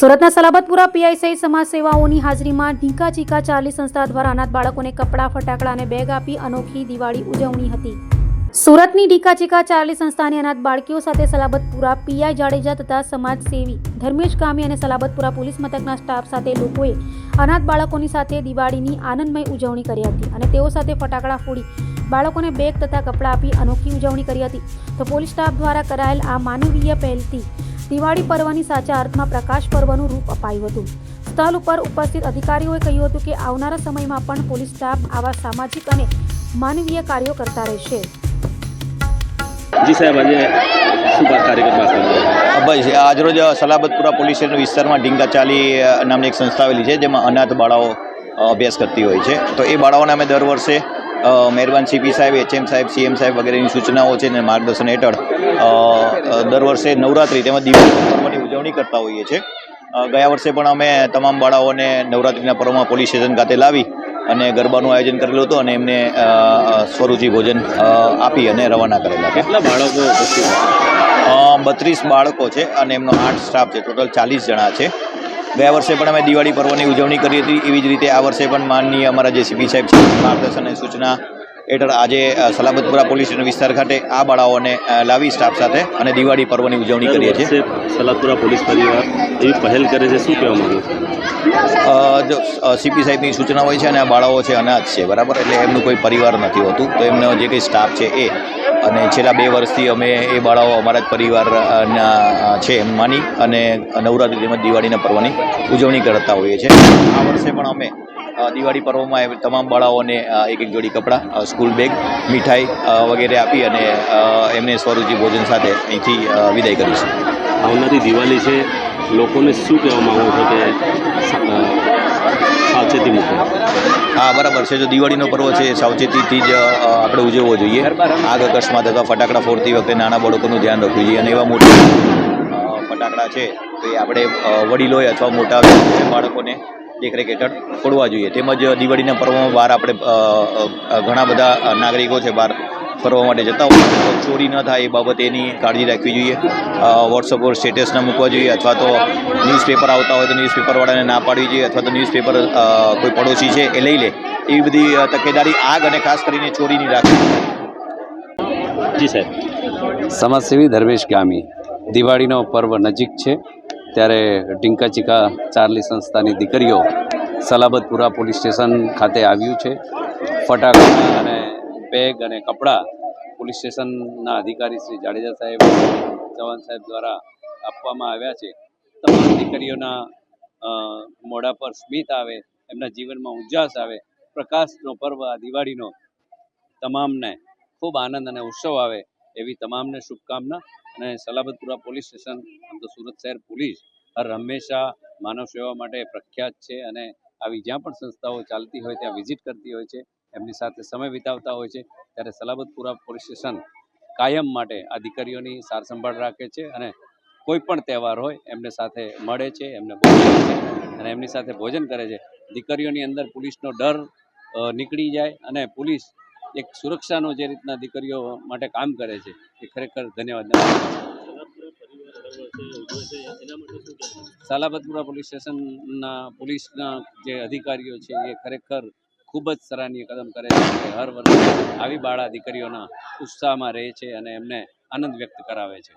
સુરતના સલાબતપુરા પીઆઈ સહિત સમાજ સેવાઓની હાજરીમાં ઢીંકા ચીકા ચાર્લી સંસ્થા દ્વારા અનાથ બાળકોને કપડાં, ફટાકડા અને બેગ આપી અનોખી દિવાળી ઉજવણી હતી। સુરતની ઢીંકા ચીકા ચાર્લી સંસ્થાની અનાથ બાળકીઓ સાથે સલાબતપુરા પીઆઈ જાડેજા તથા સમાજસેવી ધર્મેશ ગામી અને સલાબતપુરા પોલીસ મથકના સ્ટાફ સાથે લોકોએ અનાથ બાળકોની સાથે દિવાળીની આનંદમય ઉજવણી કરી હતી અને તેઓ સાથે ફટાકડા ફોડી બાળકોને બેગ તથા કપડાં આપી અનોખી ઉજવણી કરી હતી। તો પોલીસ સ્ટાફ દ્વારા કરાયેલ આ માનવીય પહેલથી દિવાળી પર્વની સાચા અર્થમાં પ્રકાશ પર્વનું રૂપ અપાયું હતું। સ્થળ ઉપર ઉપસ્થિત અધિકારીઓએ કહ્યું હતું કે આવનારા સમયમાં પણ પોલીસ સ્ટાફ આવા સામાજિક અને માનવીય કાર્યો કરતા રહેશે। જી સાહેબ, આજે શું કાર્યક્રમ ભાઈ આજરોજ સલાબતપુરા પોલીસ સ્ટેશન વિસ્તારમાં ઢીંકા ચાલી નામની એક સંસ્થા આવેલી છે, જેમાં અનાથ બાળાઓ અભ્યાસ કરતી હોય છે। તો એ બાળાઓને અમે દર વર્ષે મહેરબાન સીપી સાહેબ, એચએમ સાહેબ, સીએમ સાહેબ વગેરેની સૂચનાઓ છે અને માર્ગદર્શન હેઠળ દર વર્ષે નવરાત્રિ તેમજ દિવાળી પર્વની ઉજવણી કરતા હોઈએ છીએ। ગયા વર્ષે પણ અમે તમામ બાળાઓને નવરાત્રિના પર્વમાં પોલીસ સ્ટેશન ખાતે લાવી અને ગરબાનું આયોજન કરેલું હતું અને એમને સ્વરૂચિ ભોજન આપી અને રવાના કરેલા। કેટલા બાળકો? 32 બાળકો છે અને એમનો 8 સ્ટાફ છે, ટોટલ 40 જણા છે। ગયા વર્ષે પણ અમે દિવાળી પર્વની ઉજવણી કરી હતી। એવી જ રીતે આ વર્ષે પણ માનનીય અમારા જે સીપી સાહેબ છે માર્ગદર્શન અને સૂચના હેઠળ આજે સલાબતપુરા પોલીસ સ્ટેશન વિસ્તાર ખાતે આ બાળાઓને લાવી સ્ટાફ સાથે અને દિવાળી પર્વની ઉજવણી કરીએ છીએ। સલાબતપુરા પોલીસ પરિવાર એવી પહેલ કરે છે, શું કહેવા માંગુ? જો સીપી સાહેબની સૂચના હોય છે અને આ બાળાઓ છે અનાથ છે, બરાબર, એટલે એમનું કોઈ પરિવાર નથી હોતું, તો એમનો જે કંઈ સ્ટાફ છે એ અને છેલ્લા 2 વર્ષથી અમે એ બાળાઓ અમારા જ પરિવારના છે એમ માની અને નવરાત્રિ તેમજ દિવાળીના પર્વની ઉજવણી કરતા હોઈએ છીએ। આ વર્ષે પણ અમે દિવાળી પર્વમાં તમામ બાળાઓને એક જોડી કપડાં, સ્કૂલ બેગ, મીઠાઈ વગેરે આપી અને એમને સ્વરૂચિ ભોજન સાથે અહીંથી વિદાય કરીશું। આવનારી દિવાળી છે, લોકોને શું કહેવા માંગુ છો કે સાવચેતી મૂકો? હા, બરાબર છે। જો દિવાળીનો પર્વ છે એ સાવચેતીથી જ આપણે ઉજવવો જોઈએ। આગ અકસ્માત અથવા ફટાકડા ફોડતી વખતે નાના બાળકોનું ધ્યાન રાખવું જોઈએ અને એવા મોટા ફટાકડા છે તો એ આપણે વડીલોએ અથવા મોટા બાળકોને દેખરેખ હેઠળ ફોડવા જોઈએ। તેમજ દિવાળીના પર્વમાં બહાર આપણે ઘણા બધા નાગરિકો છે બહાર ફરવા માટે જતા હોય તો ચોરી ન થાય એ બાબતે એની કાળજી રાખવી જોઈએ। વોટ્સઅપ પર સ્ટેટસ ન મૂકવા જોઈએ અથવા તો ન્યૂઝપેપર આવતા હોય તો ન્યૂઝપેપરવાળાને ના પાડવી જોઈએ અથવા તો ન્યૂઝપેપર કોઈ પડોશી છે એ લઈ લે, એવી બધી તકેદારી આગ અને ખાસ કરીને ચોરીની રાખવી। જી સાહેબ। સમાજસેવી ધર્મેશ ગામી, દિવાળીનો પર્વ નજીક છે ત્યારે ઢીંકા ચીકા ચાર્લી સંસ્થાની દીકરીઓ સલાબતપુરા પોલીસ સ્ટેશન ખાતે આવ્યું છે। ફટાકડા અને બેગ અને કપડાં પોલીસ સ્ટેશનના અધિકારી શ્રી જાડેજા સાહેબ, ચૌહાણ સાહેબ દ્વારા આપવામાં આવ્યા છે। તમામ દીકરીઓના મોઢા પર સ્મિત આવે, એમના જીવનમાં ઉજાસ આવે, પ્રકાશનો પર્વ આ દિવાળીનો તમામને ખૂબ આનંદ અને ઉત્સવ આવે એવી તમામને શુભકામના। અને સલાબતપુરા પોલીસ સ્ટેશન, આમ તો સુરત શહેર પોલીસ હંમેશા માનવ સેવા માટે પ્રખ્યાત છે અને આવી જ્યાં પણ સંસ્થાઓ ચાલતી હોય ત્યાં વિઝિટ કરતી હોય છે, એમની સાથે સમય વિતાવતા હોય છે। ત્યારે સલાબતપુરા પોલીસ સ્ટેશન કાયમ માટે આ દીકરીઓની સાર સંભાળ રાખે છે અને કોઈ પણ તહેવાર હોય એમને સાથે મળે છે, એમને બોલાવે છે અને એમની સાથે ભોજન કરે છે। દીકરીઓની અંદર પોલીસનો ડર નીકળી જાય અને પોલીસ એક સુરક્ષાનો જે રીતના દીકરીઓ માટે કામ કરે છે એ ખરેખર ધન્યવાદ। સલાબતપુરા પોલીસ સ્ટેશનના પોલીસના જે અધિકારીઓ છે એ ખરેખર ખૂબ જ સરાહનીય કદમ કરે છે કે હર વર્ષે આવી બાળા દીકરીઓના ઉત્સાહમાં રહે છે અને એમને આનંદ વ્યક્ત કરાવે છે।